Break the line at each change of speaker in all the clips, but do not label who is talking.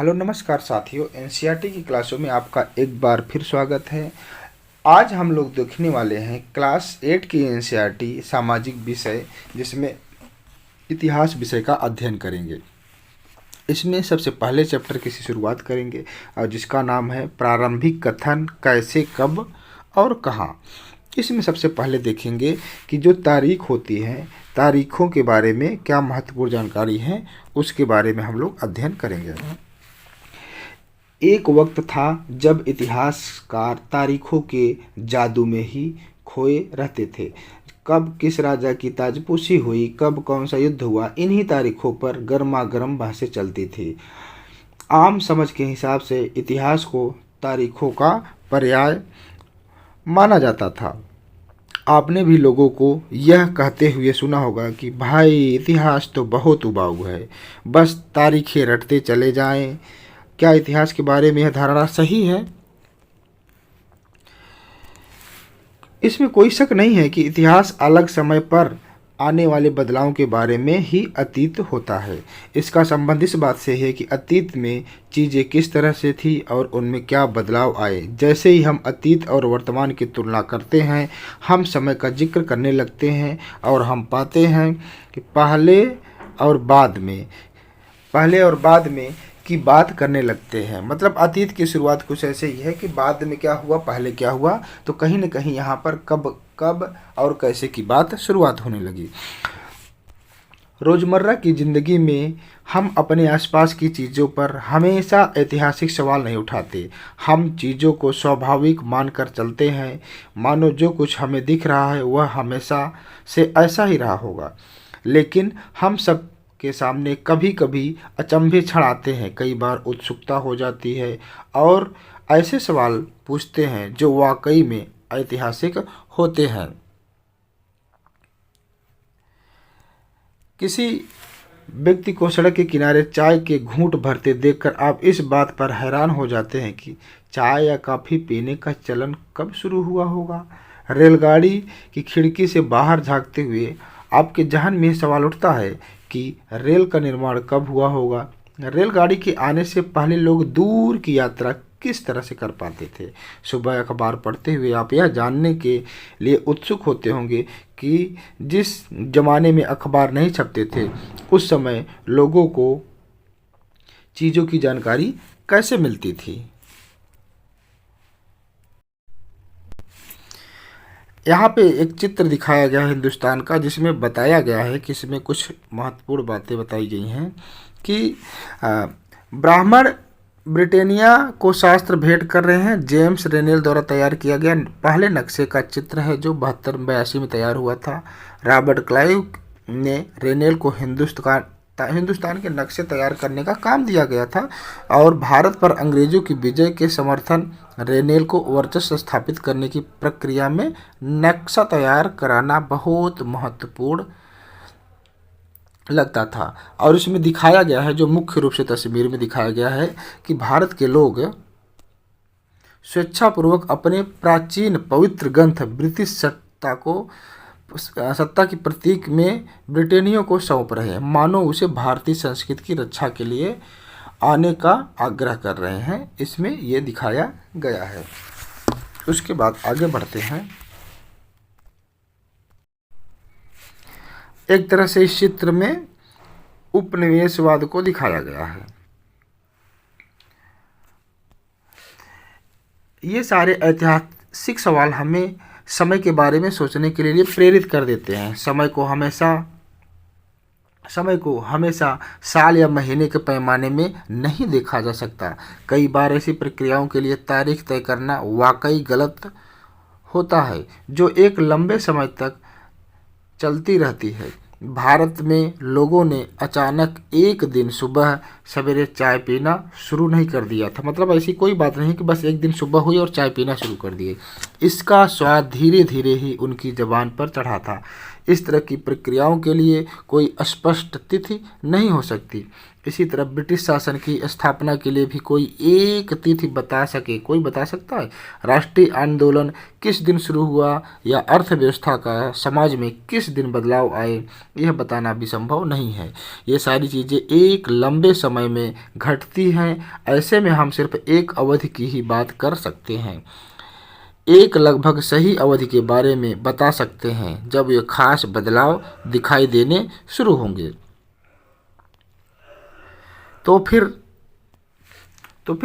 Hello नमस्कार साथियों, NCERT की क्लासों में आपका एक बार फिर स्वागत है। आज हम लोग देखने वाले हैं क्लास 8 की एनसीईआरटी सामाजिक विषय, जिसमें इतिहास विषय का अध्ययन करेंगे। इसमें सबसे पहले चैप्टर की शुरुआत करेंगे और जिसका नाम है प्रारंभिक कथन, कैसे, कब और कहाँ। इसमें सबसे पहले देखेंगे कि जो तारीख होती है, तारीखों के बारे में क्या महत्वपूर्ण जानकारी है, उसके बारे में हम लोग अध्ययन करेंगे। एक वक्त था जब इतिहासकार तारीखों के जादू में ही खोए रहते थे। कब किस राजा की ताजपोशी हुई, कब कौन सा युद्ध हुआ, इन्हीं तारीखों पर गर्मा गर्म बहसें चलती थी। आम समझ के हिसाब से इतिहास को तारीखों का पर्याय माना जाता था। आपने भी लोगों को यह कहते हुए सुना होगा कि भाई इतिहास तो बहुत उबाऊ है, बस तारीखें रटते चले जाएं। क्या इतिहास के बारे में यह धारणा सही है? इसमें कोई शक नहीं है कि इतिहास अलग समय पर आने वाले बदलावों के बारे में ही अतीत होता है। इसका संबंध इस बात से है कि अतीत में चीज़ें किस तरह से थी और उनमें क्या बदलाव आए। जैसे ही हम अतीत और वर्तमान की तुलना करते हैं, हम समय का जिक्र करने लगते हैं और हम पाते हैं कि पहले और बाद में की बात करने लगते हैं। मतलब अतीत की शुरुआत कुछ ऐसे ही है कि बाद में क्या हुआ, पहले क्या हुआ, तो कहीं न कहीं यहाँ पर कब कब और कैसे की बात शुरुआत होने लगी। रोज़मर्रा की ज़िंदगी में हम अपने आसपास की चीज़ों पर हमेशा ऐतिहासिक सवाल नहीं उठाते। हम चीज़ों को स्वाभाविक मानकर चलते हैं, मानो जो कुछ हमें दिख रहा है वह हमेशा से ऐसा ही रहा होगा। लेकिन हम सब के सामने कभी कभी अचंभे क्षण आते हैं, कई बार उत्सुकता हो जाती है और ऐसे सवाल पूछते हैं जो वाकई में ऐतिहासिक होते हैं। किसी व्यक्ति को सड़क के किनारे चाय के घूंट भरते देखकर आप इस बात पर हैरान हो जाते हैं कि चाय या कॉफ़ी पीने का चलन कब शुरू हुआ होगा। रेलगाड़ी की खिड़की से बाहर झांकते हुए आपके जहन में सवाल उठता है कि रेल का निर्माण कब हुआ होगा। रेलगाड़ी के आने से पहले लोग दूर की यात्रा किस तरह से कर पाते थे। सुबह अखबार पढ़ते हुए आप यह जानने के लिए उत्सुक होते होंगे कि जिस जमाने में अखबार नहीं छपते थे, उस समय लोगों को चीज़ों की जानकारी कैसे मिलती थी। यहाँ पे एक चित्र दिखाया गया है हिंदुस्तान का, जिसमें बताया गया है कि इसमें कुछ महत्वपूर्ण बातें बताई गई हैं कि ब्राह्मण ब्रिटेनिया को शास्त्र भेंट कर रहे हैं। जेम्स रेनेल द्वारा तैयार किया गया पहले नक्शे का चित्र है जो 72-82 में तैयार हुआ था। रॉबर्ट क्लाइव ने रेनेल को हिंदुस्तान के नक्शे तैयार करने का काम दिया गया था और भारत पर अंग्रेजों की विजय के समर्थन रेनेल को वर्चस्व स्थापित करने की प्रक्रिया में नक्शा तैयार कराना बहुत महत्वपूर्ण लगता था। और इसमें दिखाया गया है, जो मुख्य रूप से तस्वीर में दिखाया गया है, कि भारत के लोग स्वेच्छापूर्वक अपने प्राचीन पवित्र ग्रंथ ब्रिटिश सत्ता की प्रतीक में ब्रिटेनियों को सौंप रहे हैं, मानो उसे भारतीय संस्कृति की रक्षा के लिए आने का आग्रह कर रहे हैं। इसमें यह दिखाया गया है। उसके बाद आगे बढ़ते हैं। एक तरह से इस चित्र में उपनिवेशवाद को दिखाया गया है। ये सारे ऐतिहासिक सवाल हमें समय के बारे में सोचने के लिए प्रेरित कर देते हैं। समय को हमेशा साल या महीने के पैमाने में नहीं देखा जा सकता। कई बार ऐसी प्रक्रियाओं के लिए तारीख तय करना वाकई गलत होता है, जो एक लंबे समय तक चलती रहती है। भारत में लोगों ने अचानक एक दिन सुबह सवेरे चाय पीना शुरू नहीं कर दिया था। मतलब ऐसी कोई बात नहीं कि बस एक दिन सुबह हुई और चाय पीना शुरू कर दिए। इसका स्वाद धीरे धीरे ही उनकी ज़बान पर चढ़ा था। इस तरह की प्रक्रियाओं के लिए कोई स्पष्ट तिथि नहीं हो सकती। इसी तरह ब्रिटिश शासन की स्थापना के लिए भी कोई एक तिथि बता सके, कोई बता सकता है? राष्ट्रीय आंदोलन किस दिन शुरू हुआ या अर्थव्यवस्था का समाज में किस दिन बदलाव आए, यह बताना भी संभव नहीं है। ये सारी चीज़ें एक लंबे समय में घटती हैं। ऐसे में हम सिर्फ एक अवधि की ही बात कर सकते हैं, एक लगभग सही अवधि के बारे में बता सकते हैं जब ये खास बदलाव दिखाई देने शुरू होंगे। तो फिर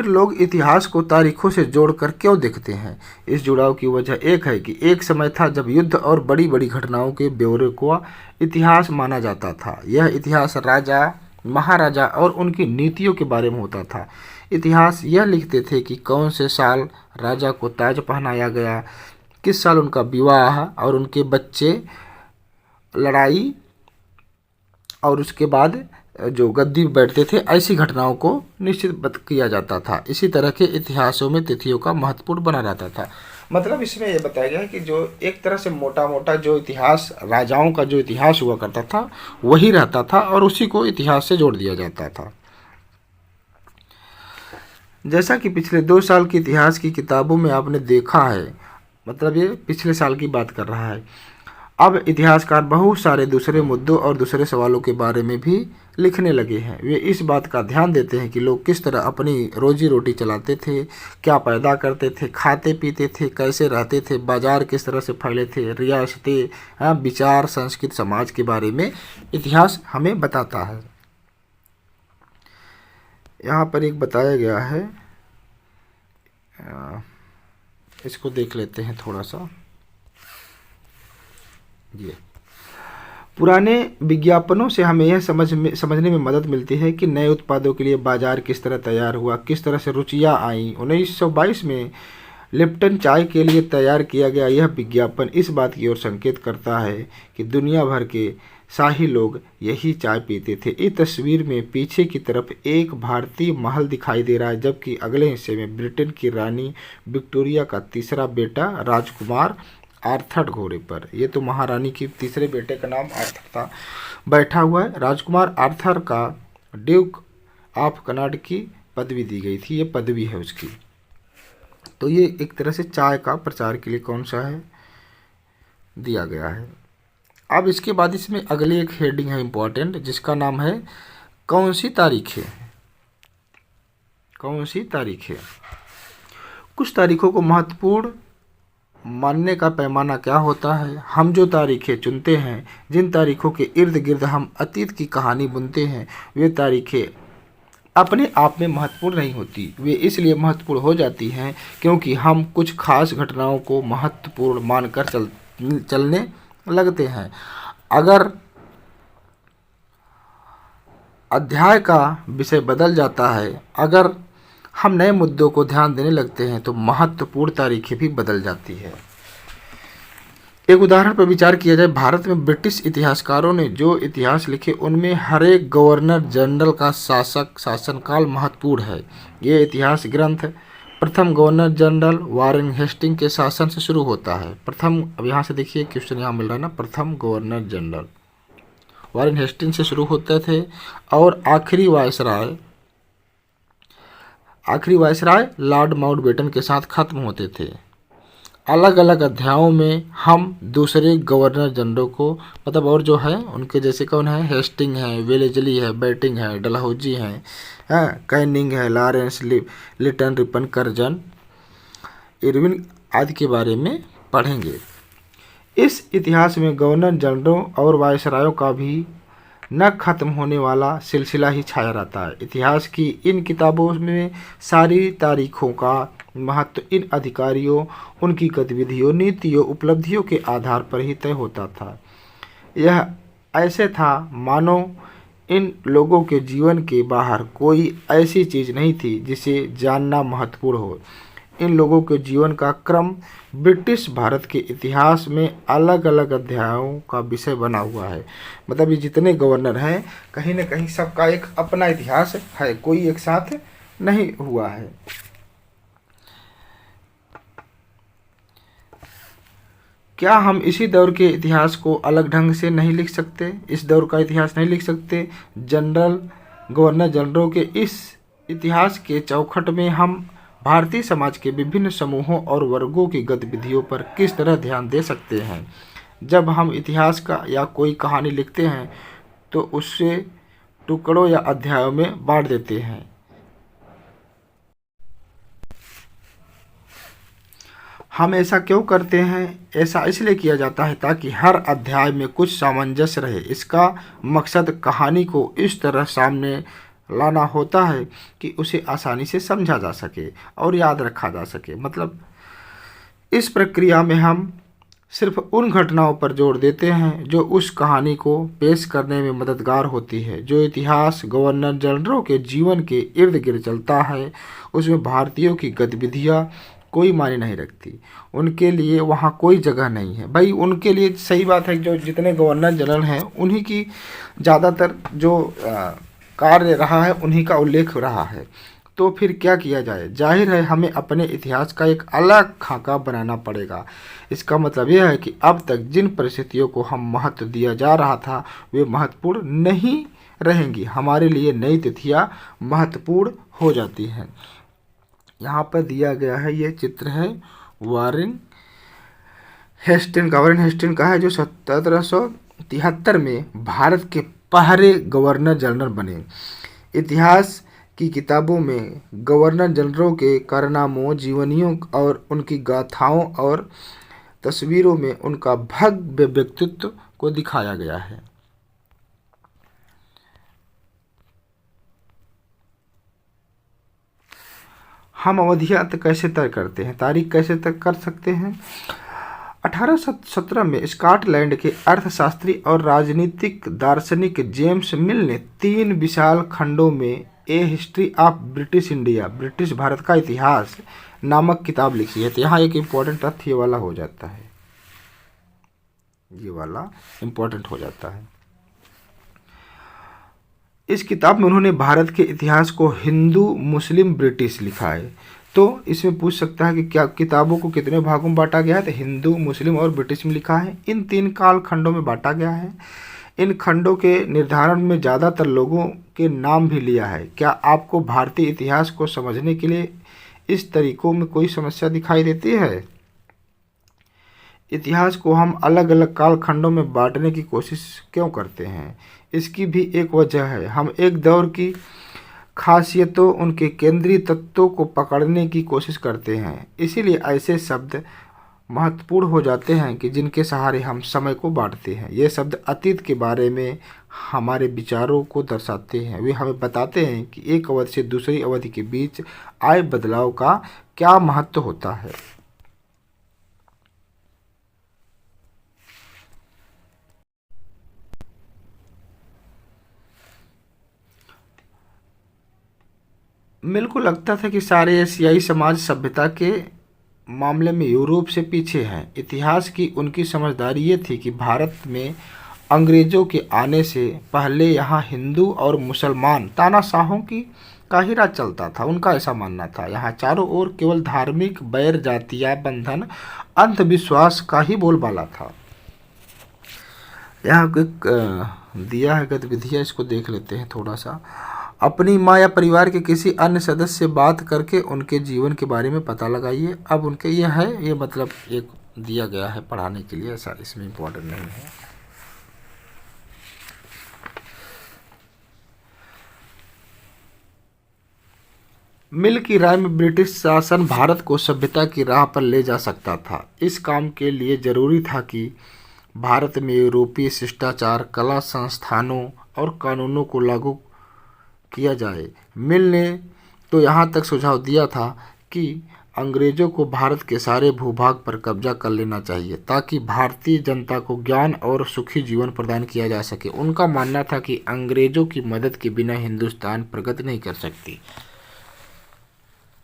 लोग इतिहास को तारीखों से जोड़कर क्यों देखते हैं? इस जुड़ाव की वजह एक है कि एक समय था जब युद्ध और बड़ी बड़ी घटनाओं के ब्यौरे को इतिहास माना जाता था। यह इतिहास राजा, महाराजा और उनकी नीतियों के बारे में होता था। इतिहास यह लिखते थे कि कौन से साल राजा को ताज पहनाया गया, किस साल उनका विवाह और उनके बच्चे, लड़ाई और उसके बाद जो गद्दी पर बैठते थे, ऐसी घटनाओं को निश्चित किया जाता था। इसी तरह के इतिहासों में तिथियों का महत्वपूर्ण बना रहता था। मतलब इसमें यह बताया गया है कि जो एक तरह से मोटा मोटा जो इतिहास, राजाओं का जो इतिहास हुआ करता था वही रहता था और उसी को इतिहास से जोड़ दिया जाता था। जैसा कि पिछले 2 साल की इतिहास की किताबों में आपने देखा है, मतलब ये पिछले साल की बात कर रहा है। अब इतिहासकार बहुत सारे दूसरे मुद्दों और दूसरे सवालों के बारे में भी लिखने लगे हैं। वे इस बात का ध्यान देते हैं कि लोग किस तरह अपनी रोजी रोटी चलाते थे, क्या पैदा करते थे, खाते पीते थे, कैसे रहते थे, बाजार किस तरह से फैले थे, रियासतें, विचार, संस्कृति, समाज के बारे में इतिहास हमें बताता है। यहाँ पर एक बताया गया है, इसको देख लेते हैं थोड़ा सा। ये पुराने विज्ञापनों से हमें यह समझने में मदद मिलती है कि नए उत्पादों के लिए बाजार किस तरह तैयार हुआ, किस तरह से रुचियाँ आईं। 1922 में लिप्टन चाय के लिए तैयार किया गया यह विज्ञापन इस बात की ओर संकेत करता है कि दुनिया भर के शाही लोग यही चाय पीते थे। इस तस्वीर में पीछे की तरफ एक भारतीय महल दिखाई दे रहा है, जबकि अगले हिस्से में ब्रिटेन की रानी विक्टोरिया का तीसरा बेटा राजकुमार आर्थर घोड़े पर, ये तो महारानी की तीसरे बेटे का नाम आर्थर था, बैठा हुआ है। राजकुमार आर्थर का ड्यूक ऑफ कनाड की पदवी दी गई थी, ये पदवी है उसकी। तो ये एक तरह से चाय का प्रचार के लिए कौन सा है, दिया गया है। अब इसके बाद इसमें अगली एक हेडिंग है इम्पोर्टेंट, जिसका नाम है कौन सी तारीखें। कौन सी तारीखें? कुछ तारीखों को महत्वपूर्ण मानने का पैमाना क्या होता है? हम जो तारीखें चुनते हैं, जिन तारीखों के इर्द गिर्द हम अतीत की कहानी बुनते हैं, वे तारीखें अपने आप में महत्वपूर्ण नहीं होती। वे इसलिए महत्वपूर्ण हो जाती हैं क्योंकि हम कुछ खास घटनाओं को महत्वपूर्ण मानकर चलने लगते हैं। अगर अध्याय का विषय बदल जाता है, अगर हम नए मुद्दों को ध्यान देने लगते हैं, तो महत्वपूर्ण तारीखें भी बदल जाती है। एक उदाहरण पर विचार किया जाए, भारत में ब्रिटिश इतिहासकारों ने जो इतिहास लिखे उनमें हर एक गवर्नर जनरल का शासनकाल महत्वपूर्ण है। ये इतिहास ग्रंथ प्रथम गवर्नर जनरल वारेन हेस्टिंग के शासन से शुरू होता है। प्रथम, अब यहाँ से देखिए क्वेश्चन यहाँ मिल रहा है ना, प्रथम गवर्नर जनरल वारेन हेस्टिंग से शुरू होते थे और आखिरी वायसराय लॉर्ड माउंटबेटन के साथ खत्म होते थे। अलग अलग अध्यायों में हम दूसरे गवर्नर जनरल को, मतलब और जो है उनके जैसे कौन है, हेस्टिंग है, वेलेजली है, बैटिंग है, डलहौजी है, कैनिंग है, Lawrence, Lytton, Ripon, Curzon, Irwin आदि के बारे में पढ़ेंगे। इस इतिहास में गवर्नर जनरलों और वायसरायों का भी न खत्म होने वाला सिलसिला ही छाया रहता है। इतिहास की इन किताबों में सारी तारीखों का महत्व इन अधिकारियों, उनकी गतिविधियों, नीतियों, उपलब्धियों के आधार पर ही तय होता था। यह ऐसे था मानो इन लोगों के जीवन के बाहर कोई ऐसी चीज़ नहीं थी जिसे जानना महत्वपूर्ण हो। इन लोगों के जीवन का क्रम ब्रिटिश भारत के इतिहास में अलग अलग अध्यायों का विषय बना हुआ है। मतलब ये जितने गवर्नर हैं, कहीं न कहीं सबका एक अपना इतिहास है, कोई एक साथ नहीं हुआ है। क्या हम इसी दौर के इतिहास को अलग ढंग से नहीं लिख सकते? इस दौर का इतिहास नहीं लिख सकते? गवर्नर जनरलों के इस इतिहास के चौखट में हम भारतीय समाज के विभिन्न समूहों और वर्गों की गतिविधियों पर किस तरह ध्यान दे सकते हैं? जब हम इतिहास का या कोई कहानी लिखते हैं तो उससे टुकड़ों या अध्यायों में बांट देते हैं। हम ऐसा क्यों करते हैं? ऐसा इसलिए किया जाता है ताकि हर अध्याय में कुछ सामंजस्य रहे। इसका मकसद कहानी को इस तरह सामने लाना होता है कि उसे आसानी से समझा जा सके और याद रखा जा सके। मतलब इस प्रक्रिया में हम सिर्फ उन घटनाओं पर जोर देते हैं जो उस कहानी को पेश करने में मददगार होती है। जो इतिहास गवर्नर जनरलों के जीवन के इर्द गिर्द चलता है उसमें भारतीयों की गतिविधियाँ कोई मायने नहीं रखती। उनके लिए वहाँ कोई जगह नहीं है। भाई उनके लिए सही बात है, जो जितने गवर्नर जनरल हैं उन्हीं की ज़्यादातर जो कार्य रहा है उन्हीं का उल्लेख रहा है। तो फिर क्या किया जाए? जाहिर है हमें अपने इतिहास का एक अलग खाका बनाना पड़ेगा। इसका मतलब यह है कि अब तक जिन परिस्थितियों को हम महत्व दिया जा रहा था वे महत्वपूर्ण नहीं रहेंगी। हमारे लिए नई तिथियां महत्वपूर्ण हो जाती हैं। यहाँ पर दिया गया है, ये चित्र है वारेन हेस्टिंग का है, जो 1773 में भारत के पहले गवर्नर जनरल बने। इतिहास की किताबों में गवर्नर जनरलों के कारनामों, जीवनियों और उनकी गाथाओं और तस्वीरों में उनका भव्य व्यक्तित्व को दिखाया गया है। हम अवधियां कैसे तय करते हैं, तारीख कैसे तय कर सकते हैं? 1817 में स्कॉटलैंड के अर्थशास्त्री और राजनीतिक दार्शनिक जेम्स मिल ने 3 विशाल खंडों में a history of British India, British Bharat का इतिहास नामक किताब लिखी है। तो यहाँ एक इम्पोर्टेंट तथ्य ये वाला हो जाता है, ये वाला इम्पोर्टेंट हो जाता है। इस किताब में उन्होंने भारत के इतिहास को हिंदू, मुस्लिम, ब्रिटिश लिखा है। तो इसमें पूछ सकता है कि क्या किताबों को कितने भागों में बांटा गया है? तो हिंदू, मुस्लिम और ब्रिटिश में लिखा है। इन 3 काल खंडों में बांटा गया है। इन खंडों के निर्धारण में ज़्यादातर लोगों के नाम भी लिया है। क्या आपको भारतीय इतिहास को समझने के लिए इस तरीकों में कोई समस्या दिखाई देती है? इतिहास को हम अलग अलग काल खंडों में बांटने की कोशिश क्यों करते हैं? इसकी भी एक वजह है। हम एक दौर की खासियतों, उनके केंद्रीय तत्वों को पकड़ने की कोशिश करते हैं। इसीलिए ऐसे शब्द महत्वपूर्ण हो जाते हैं कि जिनके सहारे हम समय को बांटते हैं। ये शब्द अतीत के बारे में हमारे विचारों को दर्शाते हैं। वे हमें बताते हैं कि एक अवधि से दूसरी अवधि के बीच आए बदलाव का क्या महत्व होता है। मेरे को लगता था कि सारे एशियाई समाज सभ्यता के मामले में यूरोप से पीछे हैं। इतिहास की उनकी समझदारी ये थी कि भारत में अंग्रेज़ों के आने से पहले यहाँ हिंदू और मुसलमान तानाशाहों की का ही राज चलता था। उनका ऐसा मानना था। यहाँ चारों ओर केवल धार्मिक बैर, जातीय बंधन, अंधविश्वास का ही बोलबाला था। यहाँ एक दिया है गतिविधियाँ, इसको देख लेते हैं थोड़ा सा। अपनी माँ या परिवार के किसी अन्य सदस्य से बात करके उनके जीवन के बारे में पता लगाइए। अब उनके ये है, ये मतलब एक दिया गया है पढ़ाने के लिए, ऐसा इसमें इम्पोर्टेंट नहीं है। मिल की राय में ब्रिटिश शासन भारत को सभ्यता की राह पर ले जा सकता था। इस काम के लिए जरूरी था कि भारत में यूरोपीय शिष्टाचार, कला, संस्थानों और कानूनों को लागू किया जाए। मिल ने तो यहाँ तक सुझाव दिया था कि अंग्रेज़ों को भारत के सारे भूभाग पर कब्जा कर लेना चाहिए ताकि भारतीय जनता को ज्ञान और सुखी जीवन प्रदान किया जा सके। उनका मानना था कि अंग्रेज़ों की मदद के बिना हिंदुस्तान प्रगति नहीं कर सकती,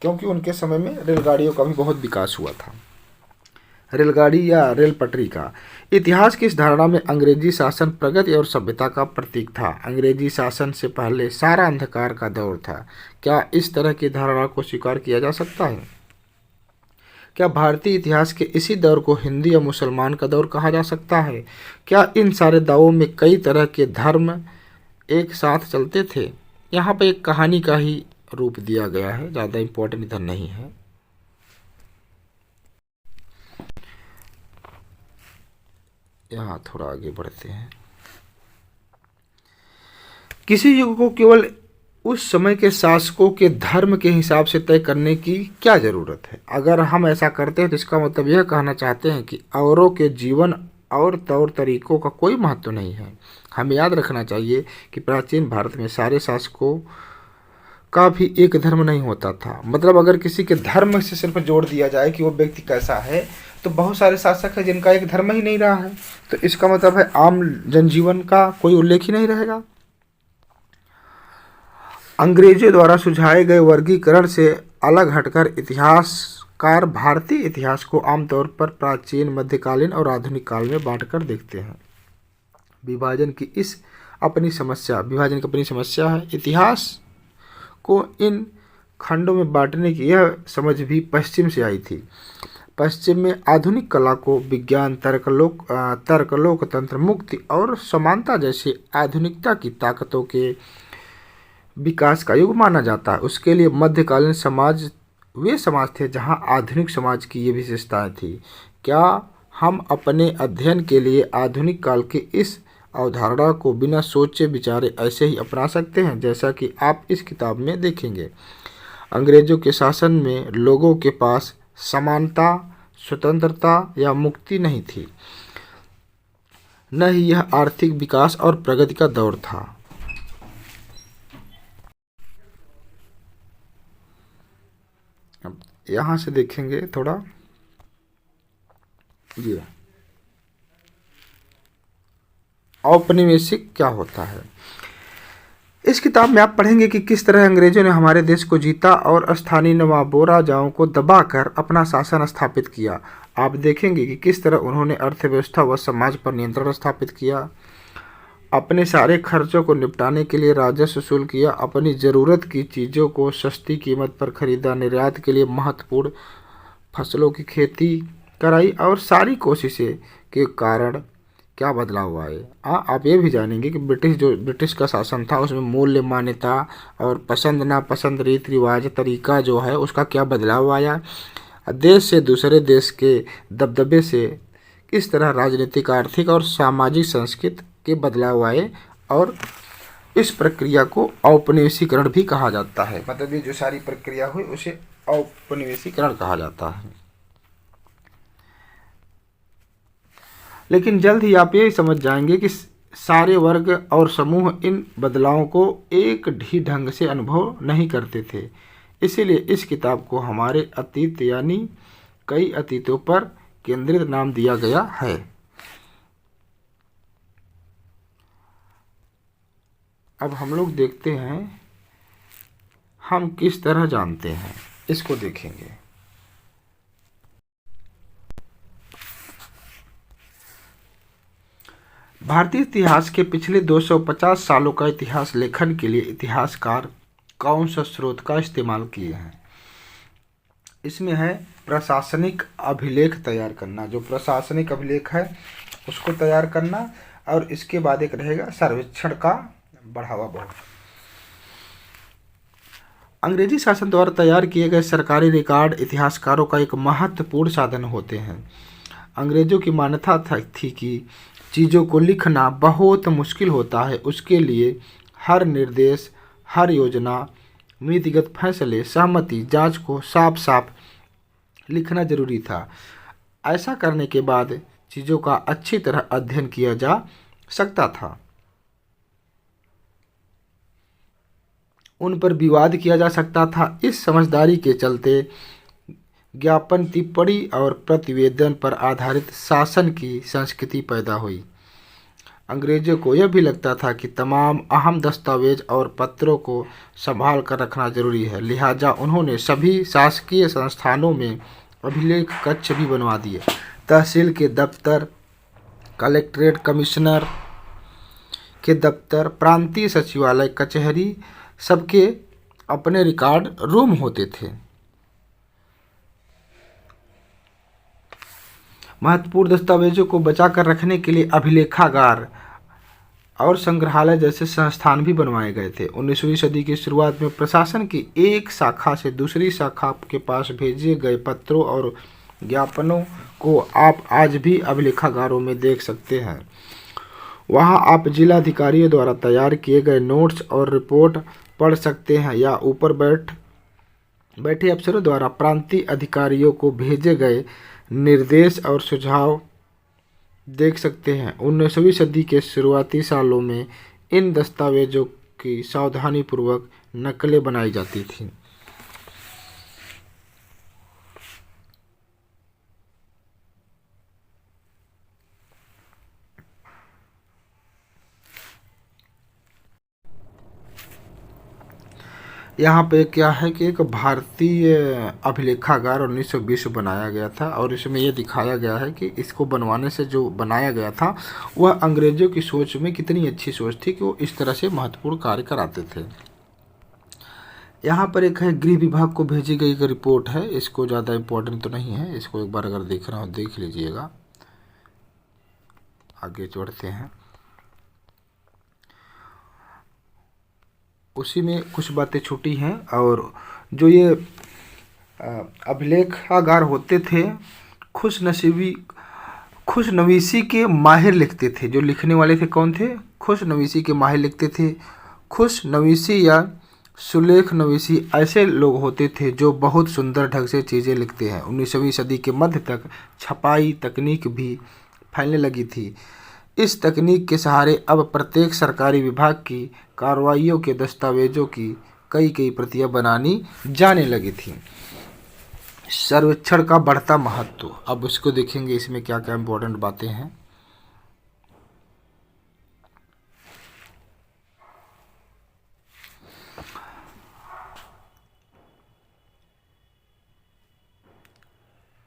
क्योंकि उनके समय में रेलगाड़ियों का भी बहुत विकास हुआ था। रेलगाड़ी या रेल पटरी का इतिहास की इस धारणा में अंग्रेजी शासन प्रगति और सभ्यता का प्रतीक था। अंग्रेजी शासन से पहले सारा अंधकार का दौर था। क्या इस तरह की धारणा को स्वीकार किया जा सकता है? क्या भारतीय इतिहास के इसी दौर को हिंदू या मुसलमान का दौर कहा जा सकता है? क्या इन सारे दावों में कई तरह के धर्म एक साथ चलते थे? यहाँ पर एक कहानी का ही रूप दिया गया है, ज़्यादा इम्पोर्टेंट इधर नहीं है। यहाँ थोड़ा आगे बढ़ते हैं। किसी युग को केवल उस समय के शासकों के धर्म के हिसाब से तय करने की क्या जरूरत है? अगर हम ऐसा करते हैं तो इसका मतलब यह कहना चाहते हैं कि औरों के जीवन और तौर तरीकों का कोई महत्व नहीं है। हमें याद रखना चाहिए कि प्राचीन भारत में सारे शासकों का भी एक धर्म नहीं होता था। मतलब अगर किसी के धर्म से सिर्फ जोड़ दिया जाए कि वो व्यक्ति कैसा है, तो बहुत सारे शासक हैं जिनका एक धर्म ही नहीं रहा है, तो इसका मतलब है आम जनजीवन का कोई उल्लेख ही नहीं रहेगा। अंग्रेजों द्वारा सुझाए गए वर्गीकरण से अलग हटकर इतिहासकार भारतीय इतिहास को आमतौर पर प्राचीन, मध्यकालीन और आधुनिक काल में बांटकर देखते हैं। विभाजन की अपनी समस्या है। इतिहास को इन खंडों में बांटने की यह समझ भी पश्चिम से आई थी। पश्चिम में आधुनिक कला को विज्ञान, तर्क, लोकतंत्र, मुक्ति और समानता जैसे आधुनिकता की ताकतों के विकास का युग माना जाता है। उसके लिए मध्यकालीन समाज वे समाज थे जहां आधुनिक समाज की ये विशेषताएं थी। क्या हम अपने अध्ययन के लिए आधुनिक काल की इस अवधारणा को बिना सोचे विचारे ऐसे ही अपना सकते हैं, जैसा कि आप इस किताब में देखेंगे? अंग्रेजों के शासन में लोगों के पास समानता, स्वतंत्रता या मुक्ति नहीं थी, न ही यह आर्थिक विकास और प्रगति का दौर था। अब यहाँ से देखेंगे थोड़ा, ये औपनिवेशिक क्या होता है। इस किताब में आप पढ़ेंगे कि किस तरह अंग्रेजों ने हमारे देश को जीता और स्थानीय नवाबों, राजाओं को दबाकर अपना शासन स्थापित किया। आप देखेंगे कि किस तरह उन्होंने अर्थव्यवस्था व समाज पर नियंत्रण स्थापित किया, अपने सारे खर्चों को निपटाने के लिए राजस्व वसूल किया, अपनी ज़रूरत की चीज़ों को सस्ती कीमत पर खरीदा, निर्यात के लिए महत्वपूर्ण फसलों की खेती कराई और सारी कोशिशें के कारण क्या बदलाव आए। आप ये भी जानेंगे कि ब्रिटिश का शासन था उसमें मूल्य, मान्यता और पसंद नापसंद, रीति रिवाज, तरीका जो है उसका क्या बदलाव आया। देश से दूसरे देश के दबदबे से किस तरह राजनीतिक, आर्थिक और सामाजिक संस्कृति के बदलाव आए, और इस प्रक्रिया को औपनिवेशीकरण भी कहा जाता है। मतलब ये जो सारी प्रक्रिया हुई उसे औपनिवेशीकरण कहा जाता है। लेकिन जल्द ही आप ये समझ जाएंगे कि सारे वर्ग और समूह इन बदलावों को एक ही ढंग से अनुभव नहीं करते थे। इसीलिए इस किताब को हमारे अतीत यानी कई अतीतों पर केंद्रित नाम दिया गया है। अब हम लोग देखते हैं हम किस तरह जानते हैं, इसको देखेंगे। भारतीय इतिहास के पिछले 250 सालों का इतिहास लेखन के लिए इतिहासकार कौन सा स्रोत का इस्तेमाल किए हैं? इसमें है प्रशासनिक अभिलेख तैयार करना, जो प्रशासनिक अभिलेख है उसको तैयार करना, और इसके बाद एक रहेगा सर्वेक्षण का बढ़ावा बहुत। अंग्रेजी शासन द्वारा तैयार किए गए सरकारी रिकॉर्ड इतिहासकारों का एक महत्वपूर्ण साधन होते हैं। अंग्रेजों की मान्यता थी कि चीज़ों को लिखना बहुत मुश्किल होता है, उसके लिए हर निर्देश, हर योजना, नीतिगत फैसले, सहमति, जांच को साफ साफ लिखना जरूरी था। ऐसा करने के बाद चीज़ों का अच्छी तरह अध्ययन किया जा सकता था, उन पर विवाद किया जा सकता था। इस समझदारी के चलते ज्ञापन, टिप्पणी और प्रतिवेदन पर आधारित शासन की संस्कृति पैदा हुई। अंग्रेजों को यह भी लगता था कि तमाम अहम दस्तावेज और पत्रों को संभाल कर रखना जरूरी है, लिहाजा उन्होंने सभी शासकीय संस्थानों में अभिलेख कक्ष भी बनवा दिए। तहसील के दफ्तर, कलेक्ट्रेट, कमिश्नर के दफ्तर, प्रांतीय सचिवालय, कचहरी, सबके अपने रिकॉर्ड रूम होते थे। महत्वपूर्ण दस्तावेजों को बचाकर रखने के लिए अभिलेखागार और संग्रहालय जैसे संस्थान भी बनवाए गए थे। 19वीं सदी की शुरुआत में प्रशासन की एक शाखा से दूसरी शाखा के पास भेजे गए पत्रों और ज्ञापनों को आप आज भी अभिलेखागारों में देख सकते हैं। वहां आप जिलाधिकारियों द्वारा तैयार किए गए नोट्स और रिपोर्ट पढ़ सकते हैं या ऊपर बैठे अफसरों द्वारा प्रांतीय अधिकारियों को भेजे गए निर्देश और सुझाव देख सकते हैं। 19वीं सदी के शुरुआती सालों में इन दस्तावेजों की सावधानीपूर्वक नकलें बनाई जाती थीं। यहाँ पे क्या है कि एक भारतीय अभिलेखागार 1920 बनाया गया था और इसमें यह दिखाया गया है कि इसको बनवाने से जो बनाया गया था वह अंग्रेज़ों की सोच में कितनी अच्छी सोच थी कि वो इस तरह से महत्वपूर्ण कार्य कराते थे। यहाँ पर एक है गृह विभाग को भेजी गई एक रिपोर्ट है, इसको ज़्यादा इम्पोर्टेंट तो नहीं है, इसको एक बार अगर देखना हो देख लीजिएगा। आगे बढ़ते हैं। उसी में कुछ बातें छूटी हैं और जो ये अभिलेखागार होते थे खुशनवीसी के माहिर लिखते थे। जो लिखने वाले थे कौन थे? खुशनवीसी के माहिर लिखते थे। खुशनवीसी या सुलेख नवीसी ऐसे लोग होते थे जो बहुत सुंदर ढंग से चीज़ें लिखते हैं। 19वीं सदी के मध्य तक छपाई तकनीक भी फैलने लगी थी। इस तकनीक के सहारे अब प्रत्येक सरकारी विभाग की कार्रवाइयों के दस्तावेजों की कई प्रतियां बनानी जाने लगी थी। सर्वेक्षण का बढ़ता महत्व, अब उसको देखेंगे इसमें क्या क्या इम्पोर्टेंट बातें हैं।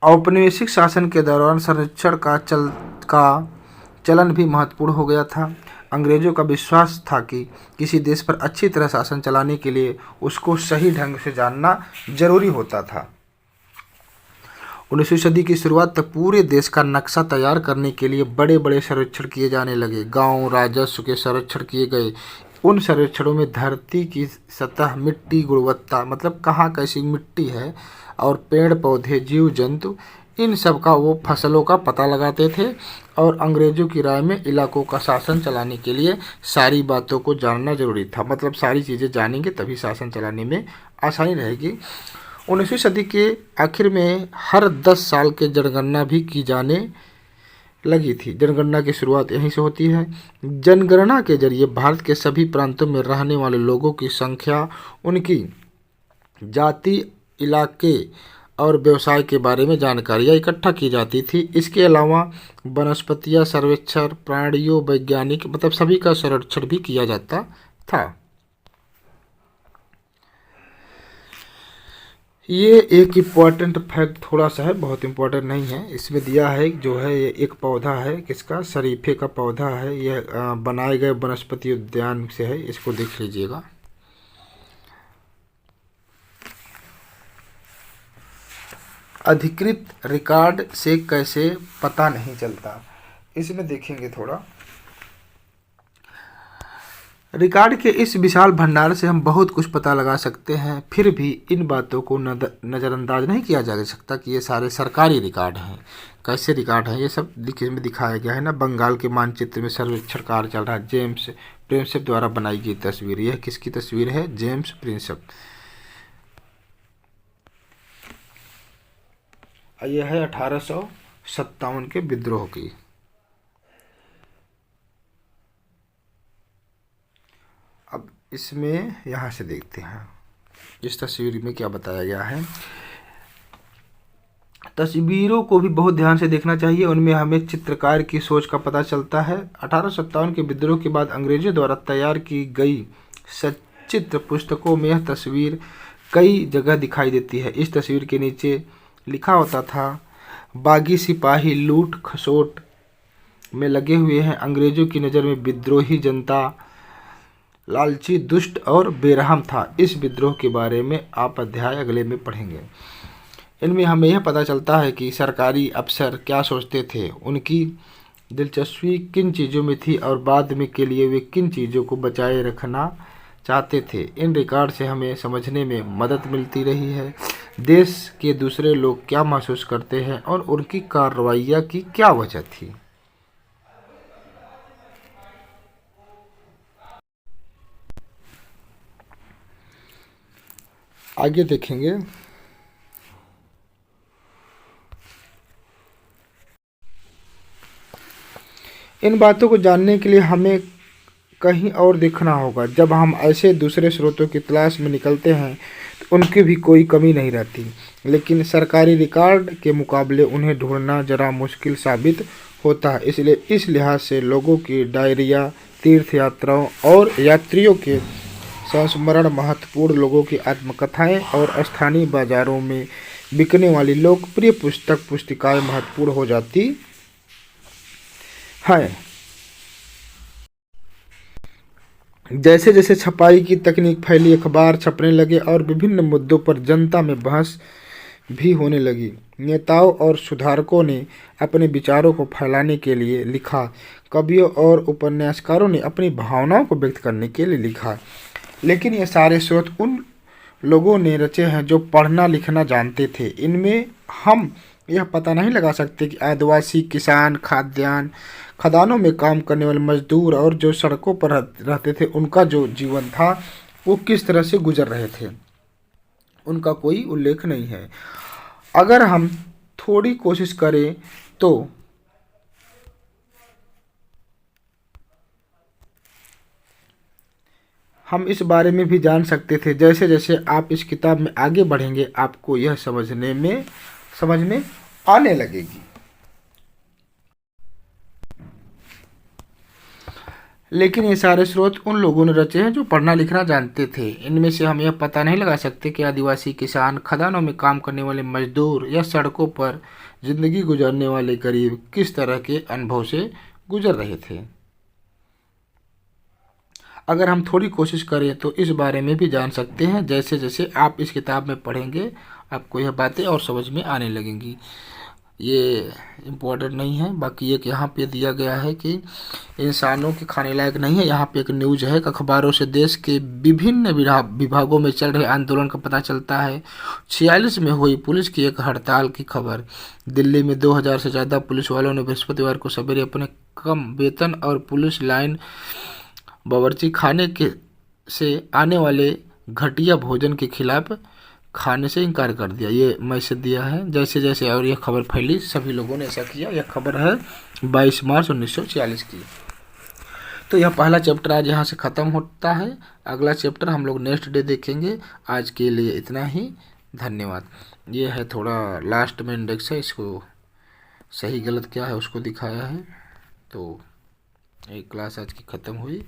औपनिवेशिक शासन के दौरान सर्वेक्षण का चलन भी महत्वपूर्ण हो गया था। अंग्रेजों का विश्वास था कि किसी देश पर अच्छी तरह शासन चलाने के लिए उसको सही ढंग से जानना जरूरी होता था। 19वीं सदी की शुरुआत तक पूरे देश का नक्शा तैयार करने के लिए बड़े बड़े सर्वेक्षण किए जाने लगे। गांव राजस्व के सर्वेक्षण किए गए। उन सर्वेक्षणों में धरती की सतह, मिट्टी गुणवत्ता, मतलब कहाँ कैसी मिट्टी है, और पेड़ पौधे, जीव जंतु, इन सब का वो फसलों का पता लगाते थे। और अंग्रेज़ों की राय में इलाकों का शासन चलाने के लिए सारी बातों को जानना जरूरी था। मतलब सारी चीज़ें जानेंगे तभी शासन चलाने में आसानी रहेगी। 19वीं सदी के आखिर में हर 10 साल के जनगणना भी की जाने लगी थी। जनगणना की शुरुआत यहीं से होती है। जनगणना के जरिए भारत के सभी प्रांतों में रहने वाले लोगों की संख्या, उनकी जाति, इलाके और व्यवसाय के बारे में जानकारियाँ इकट्ठा की जाती थी। इसके अलावा वनस्पतियाँ सर्वेक्षण, प्राणियों वैज्ञानिक, मतलब सभी का सर्वेक्षण भी किया जाता था। ये एक इम्पॉर्टेंट फैक्ट थोड़ा सा है, बहुत इम्पोर्टेंट नहीं है। इसमें दिया है जो है ये एक पौधा है, किसका? शरीफे का पौधा है। यह बनाए गए वनस्पति उद्यान से है, इसको देख लीजिएगा। अधिकृत रिकॉर्ड से कैसे पता नहीं चलता, इसमें देखेंगे थोड़ा। रिकॉर्ड के इस विशाल भंडार से हम बहुत कुछ पता लगा सकते हैं, फिर भी इन बातों को नज़रअंदाज नहीं किया जा सकता कि ये सारे सरकारी रिकॉर्ड हैं। कैसे रिकॉर्ड हैं ये सब में दिखाया गया है ना। बंगाल के मानचित्र में सर्वेक्षण कार्य चल रहा है। जेम्स प्रिंसेप द्वारा बनाई गई तस्वीर। यह किसकी तस्वीर है? James Prinsep. यह है 1857 के विद्रोह की। अब इसमें यहाँ से देखते हैं इस तस्वीर में क्या बताया गया है। तस्वीरों को भी बहुत ध्यान से देखना चाहिए, उनमें हमें चित्रकार की सोच का पता चलता है। 1857 के विद्रोह के बाद अंग्रेजों द्वारा तैयार की गई सचित्र पुस्तकों में यह तस्वीर कई जगह दिखाई देती है। इस तस्वीर के नीचे लिखा होता था, बागी सिपाही लूट खसोट में लगे हुए हैं। अंग्रेजों की नज़र में विद्रोही जनता लालची, दुष्ट और बेरहम था। इस विद्रोह के बारे में आप अध्याय अगले में पढ़ेंगे। इनमें हमें यह पता चलता है कि सरकारी अफसर क्या सोचते थे, उनकी दिलचस्पी किन चीज़ों में थी और बाद में के लिए वे किन चीज़ों को बचाए रखना चाहते थे। इन रिकॉर्ड से हमें समझने में मदद मिलती रही है देश के दूसरे लोग क्या महसूस करते हैं और उनकी कार्रवाइयाँ की क्या वजह थी। आगे देखेंगे। इन बातों को जानने के लिए हमें कहीं और देखना होगा। जब हम ऐसे दूसरे स्रोतों की तलाश में निकलते हैं तो उनकी भी कोई कमी नहीं रहती, लेकिन सरकारी रिकॉर्ड के मुकाबले उन्हें ढूंढना जरा मुश्किल साबित होता है। इसलिए इस लिहाज से लोगों की डायरिया, तीर्थ यात्राओं और यात्रियों के संस्मरण महत्वपूर्ण, लोगों की आत्मकथाएं और स्थानीय बाजारों में बिकने वाली लोकप्रिय पुस्तिकाएं महत्वपूर्ण हो जाती हैं। जैसे जैसे छपाई की तकनीक फैली, अखबार छपने लगे और विभिन्न मुद्दों पर जनता में बहस भी होने लगी। नेताओं और सुधारकों ने अपने विचारों को फैलाने के लिए लिखा, कवियों और उपन्यासकारों ने अपनी भावनाओं को व्यक्त करने के लिए लिखा। लेकिन ये सारे स्रोत उन लोगों ने रचे हैं जो पढ़ना लिखना जानते थे। इनमें हम यह पता नहीं लगा सकते कि आदिवासी, किसान, खदानों में काम करने वाले मजदूर और जो सड़कों पर रहते थे, उनका जो जीवन था वो किस तरह से गुजर रहे थे। उनका कोई उल्लेख नहीं है। अगर हम थोड़ी कोशिश करें तो हम इस बारे में भी जान सकते थे। जैसे जैसे आप इस किताब में आगे बढ़ेंगे, आपको यह समझ में आने लगेगी। लेकिन ये सारे स्रोत उन लोगों ने रचे हैं जो पढ़ना लिखना जानते थे। इनमें से हम यह पता नहीं लगा सकते कि आदिवासी, किसान, खदानों में काम करने वाले मजदूर या सड़कों पर जिंदगी गुजारने वाले गरीब किस तरह के अनुभव से गुजर रहे थे। अगर हम थोड़ी कोशिश करें तो इस बारे में भी जान सकते हैं। जैसे जैसे आप इस किताब में पढ़ेंगे, आपको यह बातें और समझ में आने लगेंगी। ये इम्पोर्टेंट नहीं है। बाकी एक यहाँ पे दिया गया है कि इंसानों के खाने लायक नहीं है। यहाँ पे एक न्यूज है, अखबारों से देश के विभिन्न विभागों में चल रहे आंदोलन का पता चलता है। 46 में हुई पुलिस की एक हड़ताल की खबर। दिल्ली में 2000 से ज़्यादा पुलिस वालों ने बृहस्पतिवार को सवेरे अपने कम वेतन और पुलिस लाइन बावर्ची खाने के से आने वाले घटिया भोजन के खिलाफ खाने से इनकार कर दिया। ये मैसेज दिया है। जैसे जैसे और यह खबर फैली, सभी लोगों ने ऐसा किया। यह खबर है 22 मार्च 1946 की। तो यह पहला चैप्टर आज यहाँ से ख़त्म होता है। अगला चैप्टर हम लोग नेक्स्ट डे देखेंगे। आज के लिए इतना ही, धन्यवाद। ये है थोड़ा लास्ट में इंडेक्स है, इसको सही गलत क्या है उसको दिखाया है। तो एक क्लास आज की ख़त्म हुई।